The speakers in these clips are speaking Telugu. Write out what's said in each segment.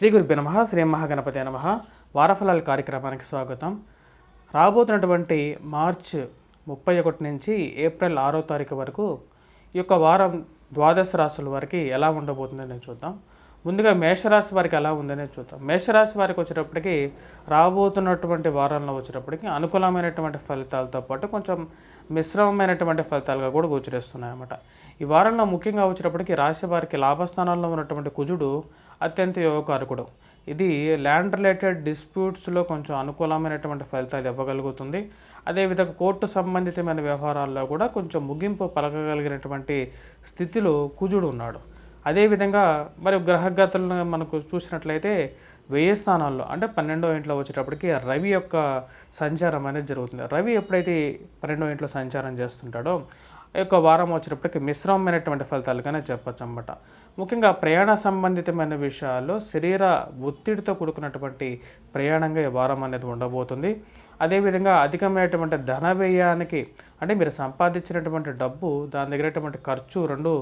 శ్రీ గురుభ్యో నమః. శ్రీ మహాగణపతి నమః. వారఫలాల కార్యక్రమానికి స్వాగతం. రాబోతున్నటువంటి మార్చ్ 31 నుంచి ఏప్రిల్ 6వ తారీఖు వరకు ఈ యొక్క వారం ద్వాదశ రాశుల వారికి ఎలా ఉండబోతుందని చూద్దాం. ముందుగా మేషరాశి వారికి ఎలా ఉందనే చూద్దాం. మేషరాశి వారికి వచ్చేటప్పటికి రాబోతున్నటువంటి వారంలో వచ్చేటప్పటికి అనుకూలమైనటువంటి ఫలితాలతో పాటు కొంచెం మిశ్రమమైనటువంటి ఫలితాలుగా కూడా గోచరిస్తున్నాయి అన్నమాట. ఈ వారంలో ముఖ్యంగా వచ్చేటప్పటికి రాశి వారికి లాభస్థానాల్లో ఉన్నటువంటి కుజుడు అత్యంత యోగకారకుడు. ఇది ల్యాండ్ రిలేటెడ్ డిస్ప్యూట్స్లో కొంచెం అనుకూలమైనటువంటి ఫలితాలు ఇవ్వగలుగుతుంది. అదేవిధంగా కోర్టు సంబంధితమైన వ్యవహారాల్లో కూడా కొంచెం ముగింపు పలకగలిగినటువంటి స్థితిలో కుజుడు ఉన్నాడు. అదేవిధంగా మరి గ్రహగతులను మనకు చూసినట్లయితే 1000 స్థానాల్లో అంటే 12వ ఇంట్లో వచ్చేటప్పటికి రవి యొక్క సంచారం అనేది జరుగుతుంది. రవి ఎప్పుడైతే 12వ ఇంట్లో సంచారం చేస్తుంటాడో ఈ యొక్క వారం వచ్చేటప్పటికి మిశ్రమమైనటువంటి ఫలితాలుగానే చెప్పచ్చు అన్నమాట. ముఖ్యంగా ప్రయాణ సంబంధితమైన విషయాల్లో శరీర ఒత్తిడితో కూడుకున్నటువంటి ప్రయాణంగా ఈ వారం అనేది ఉండబోతుంది. అదేవిధంగా అధికమైనటువంటి ధన వ్యయానికి అంటే మీరు సంపాదించినటువంటి డబ్బు దాని దగ్గరటువంటి ఖర్చు రెండు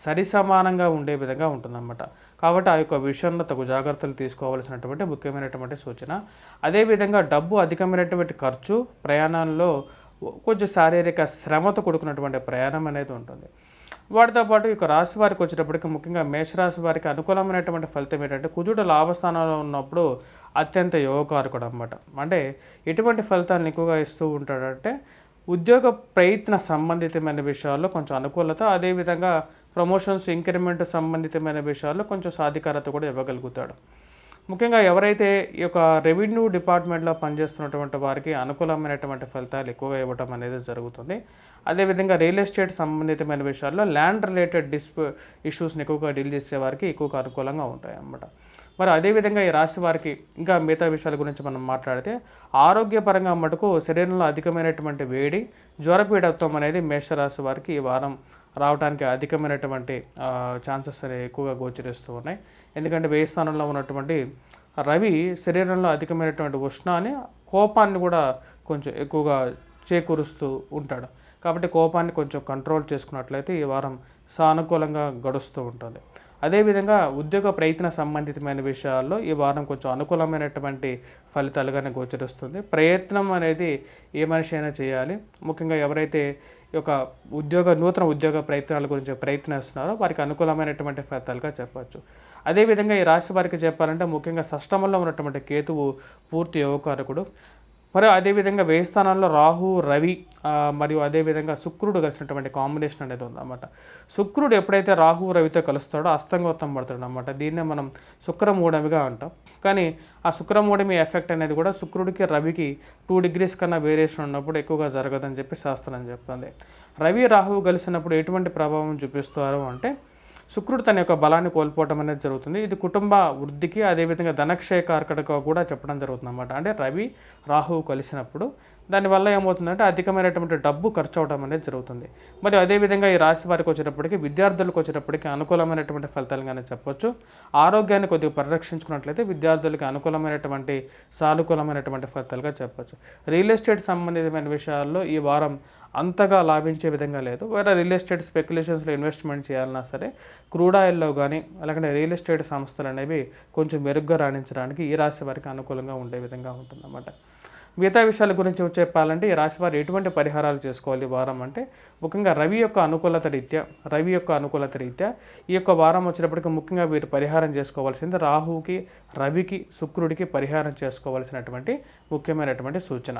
సరి సమానంగా ఉండే విధంగా ఉంటుందన్నమాట. కాబట్టి ఆ యొక్క విషయంలో తగు జాగ్రత్తలు తీసుకోవాల్సినటువంటి ముఖ్యమైనటువంటి సూచన. అదేవిధంగా డబ్బు అధికమైనటువంటి ఖర్చు ప్రయాణంలో కొంచెం శారీరక శ్రమతో కూడుకున్నటువంటి ప్రయాణం అనేది ఉంటుంది. వాటితో పాటు ఇక రాశి వారికి వచ్చేటప్పటికి ముఖ్యంగా మేషరాశి వారికి అనుకూలమైనటువంటి ఫలితం ఏంటంటే కుజుడు లాభస్థానంలో ఉన్నప్పుడు అత్యంత యోగకారకుడు అన్నమాట. అంటే ఎటువంటి ఫలితాలను ఎక్కువగా ఇస్తూ ఉంటాడంటే ఉద్యోగ ప్రయత్న సంబంధితమైన విషయాల్లో కొంచెం అనుకూలత, అదేవిధంగా ప్రమోషన్స్ ఇంక్రిమెంట్ సంబంధితమైన విషయాల్లో కొంచెం సాధికారత కూడా ఇవ్వగలుగుతాడు. ముఖ్యంగా ఎవరైతే ఈ యొక్క రెవెన్యూ డిపార్ట్మెంట్లో పనిచేస్తున్నటువంటి వారికి అనుకూలమైనటువంటి ఫలితాలు ఎక్కువగా ఇవ్వడం అనేది జరుగుతుంది. అదేవిధంగా రియల్ ఎస్టేట్ సంబంధితమైన విషయాల్లో ల్యాండ్ రిలేటెడ్ ఇష్యూస్ని ఎక్కువగా డీల్ చేసే వారికి ఎక్కువగా అనుకూలంగా ఉంటాయి అన్నమాట. మరి అదేవిధంగా ఈ రాశి వారికి ఇంకా మిగతా విషయాల గురించి మనం మాట్లాడితే ఆరోగ్యపరంగా మటుకు శరీరంలో అధికమైనటువంటి వేడి, జ్వరపీడత్వం అనేది మేషరాశి వారికి ఈ వారం రావడానికి అధికమైనటువంటి ఛాన్సెస్ అనేవి ఎక్కువగా గోచరిస్తూ ఉన్నాయి. ఎందుకంటే 1000 స్థానంలో ఉన్నటువంటి రవి శరీరంలో అధికమైనటువంటి ఉష్ణాన్ని, కోపాన్ని కూడా కొంచెం ఎక్కువగా చేకూరుస్తూ ఉంటాడు. కాబట్టి కోపాన్ని కొంచెం కంట్రోల్ చేసుకున్నట్లయితే ఈ వారం సానుకూలంగా గడుస్తూ ఉంటుంది. అదేవిధంగా ఉద్యోగ ప్రయత్న సంబంధితమైన విషయాల్లో ఈ వారం కొంచెం అనుకూలమైనటువంటి ఫలితాలుగానే గోచరిస్తుంది. ప్రయత్నం అనేది ఏ మనిషి అయినా చేయాలి. ముఖ్యంగా ఎవరైతే ఈ యొక్క నూతన ఉద్యోగ ప్రయత్నాల గురించి ప్రయత్నిస్తున్నారో వారికి అనుకూలమైనటువంటి ఫలితాలుగా చెప్పవచ్చు. అదేవిధంగా ఈ రాశి వారికి చెప్పాలంటే ముఖ్యంగా షష్టమంలో ఉన్నటువంటి కేతువు పూర్తి యోగకారకుడు. మరి అదేవిధంగా 1000 స్థానాల్లో రాహు, రవి మరియు అదేవిధంగా శుక్రుడు కలిసినటువంటి కాంబినేషన్ అనేది ఉందన్నమాట. శుక్రుడు ఎప్పుడైతే రాహు, రవితో కలుస్తాడో అస్తంగోత్తం పడతాడు అన్నమాట. దీన్నే మనం శుక్రమూఢమిగా అంటాం. కానీ ఆ శుక్రమూఢమి ఎఫెక్ట్ అనేది కూడా శుక్రుడికి, రవికి 2 degrees కన్నా వేరియేషన్ ఉన్నప్పుడు ఎక్కువగా జరగదని చెప్పి శాస్త్రం చెప్తుంది. రవి, రాహువు కలిసినప్పుడు ఎటువంటి ప్రభావం చూపిస్తారు అంటే శుక్రుడు తన యొక్క బలాన్ని కోల్పోవడం అనేది జరుగుతుంది. ఇది కుటుంబ వృద్ధికి, అదేవిధంగా ధనక్షయకారకుడిగా కూడా చెప్పడం జరుగుతుంది అన్నమాట. అంటే రవి, రాహువు కలిసినప్పుడు దానివల్ల ఏమవుతుందంటే అధికమైనటువంటి డబ్బు ఖర్చు అవడం అనేది జరుగుతుంది. మరి అదేవిధంగా ఈ రాశి వారికి వచ్చేటప్పటికి విద్యార్థులకు వచ్చేటప్పటికి అనుకూలమైనటువంటి ఫలితాలుగానే చెప్పొచ్చు. ఆరోగ్యాన్ని కొద్దిగా పరిరక్షించుకున్నట్లయితే విద్యార్థులకి అనుకూలమైనటువంటి సానుకూలమైనటువంటి ఫలితాలుగా చెప్పొచ్చు. రియల్ ఎస్టేట్ సంబంధితమైన విషయాల్లో ఈ వారం అంతగా లాభించే విధంగా లేదు. వేరే రియల్ ఎస్టేట్ స్పెక్యులేషన్స్లో ఇన్వెస్ట్మెంట్ చేయాలన్నా సరే క్రూడ్ ఆయిల్లో కానీ అలాగే రియల్ ఎస్టేట్ సంస్థలు అనేవి కొంచెం మెరుగ్గా రాణించడానికి ఈ రాశి వారికి అనుకూలంగా ఉండే విధంగా ఉంటుందన్నమాట. మిగతా విషయాల గురించి చెప్పాలంటే ఈ రాశి వారు ఎటువంటి పరిహారాలు చేసుకోవాలి వారం అంటే ముఖ్యంగా రవి యొక్క అనుకూలత రీత్యా ఈ యొక్క వారం వచ్చేటప్పటికి ముఖ్యంగా వీరు పరిహారం చేసుకోవాల్సింది రాహువుకి, రవికి, శుక్రుడికి పరిహారం చేసుకోవాల్సినటువంటి ముఖ్యమైనటువంటి సూచన.